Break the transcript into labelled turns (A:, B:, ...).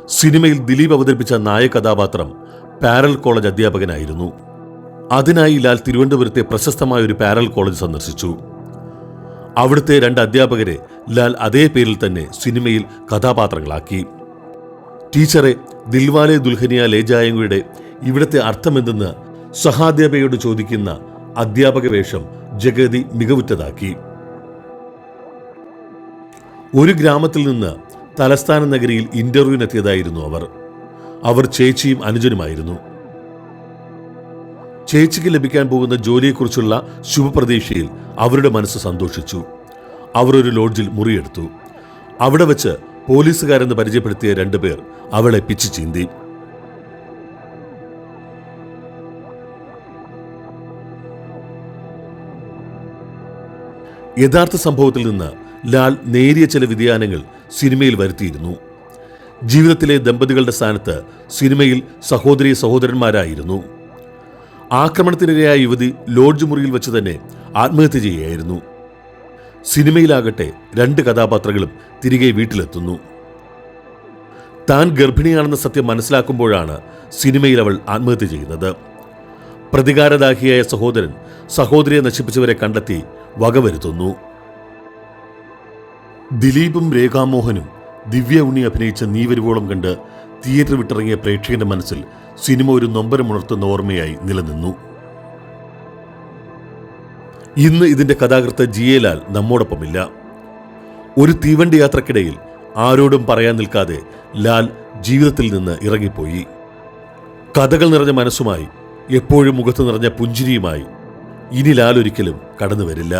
A: സിനിമയിൽ ദിലീപ് അവതരിപ്പിച്ച നായക കഥാപാത്രം പാരൽ കോളേജ് അധ്യാപകനായിരുന്നു. അതിനായി ലാൽ തിരുവനന്തപുരത്തെ പ്രശസ്തമായ ഒരു പാരൽ കോളേജ് സന്ദർശിച്ചു. അവിടുത്തെ 2 അധ്യാപകരെ ലാൽ അതേ പേരിൽ തന്നെ സിനിമയിൽ കഥാപാത്രങ്ങളാക്കി. ടീച്ചറെ ദിൽവാലെ ദുൽഹനിയ ലേ ജായേംഗെയുടെ ഇവിടുത്തെ അർത്ഥമെന്തെന്ന് സഹാധ്യാപകയോട് ചോദിക്കുന്ന അധ്യാപക വേഷം ജഗതി മികവുറ്റതാക്കി. ഒരു ഗ്രാമത്തിൽ നിന്ന് തലസ്ഥാന നഗരിയിൽ ഇന്റർവ്യൂവിനെത്തിയതായിരുന്നു അവർ ചേച്ചിയും അനുജനുമായിരുന്നു. ചേച്ചിക്ക് ലഭിക്കാൻ പോകുന്ന ജോലിയെക്കുറിച്ചുള്ള ശുഭപ്രതീക്ഷയിൽ അവരുടെ മനസ്സ് സന്തോഷിച്ചു. അവർ ഒരു ലോഡ്ജിൽ മുറിയെടുത്തു. അവിടെ വെച്ച് പോലീസുകാരെന്ന് പരിചയപ്പെടുത്തിയ 2 പേർ അവളെ പിച്ചു ചീന്തി. യഥാർത്ഥ സംഭവത്തിൽ നിന്ന് ലാൽ നേരിയ ചില വ്യതിയാനങ്ങൾ സിനിമയിൽ വരുത്തിയിരുന്നു. ജീവിതത്തിലെ ദമ്പതികളുടെ സ്ഥാനത്ത് സിനിമയിൽ സഹോദരീ സഹോദരന്മാരായിരുന്നു. ആക്രമണത്തിനിരയായ യുവതി ലോഡ്ജ് മുറിയിൽ വെച്ച് തന്നെ ആത്മഹത്യ ചെയ്യുകയായിരുന്നു. സിനിമയിലാകട്ടെ 2 കഥാപാത്രങ്ങളും തിരികെ വീട്ടിലെത്തുന്നു. താൻ ഗർഭിണിയാണെന്ന സത്യം മനസ്സിലാക്കുമ്പോഴാണ് സിനിമയിൽ അവൾ ആത്മഹത്യ ചെയ്യുന്നത്. പ്രതികാരദാഹിയായ സഹോദരൻ സഹോദരിയെ നശിപ്പിച്ചവരെ കണ്ടെത്തി വകവരുത്തുന്നു. ദിലീപും രേഖാമോഹനും ദിവ്യ ഉണ്ണി അഭിനയിച്ച നീ വരുവോളം കണ്ട് തിയേറ്റർ വിട്ടിറങ്ങിയ പ്രേക്ഷകന്റെ മനസ്സിൽ സിനിമ ഒരു നൊമ്പരമുണർത്തുന്ന ഓർമ്മയായി നിലനിന്നു. ഇന്ന് ഇതിന്റെ കഥാകൃത്ത് ജി.എ. ലാൽ നമ്മോടൊപ്പമില്ല. ഒരു തീവണ്ടി യാത്രക്കിടയിൽ ആരോടും പറയാൻ നിൽക്കാതെ ലാൽ ജീവിതത്തിൽ നിന്ന് ഇറങ്ങിപ്പോയി. കഥകൾ നിറഞ്ഞ മനസ്സുമായി, എപ്പോഴും മുഖത്ത് നിറഞ്ഞ പുഞ്ചിരിയുമായി ഇനി ലാൽ ഒരിക്കലും കടന്നു വരില്ല.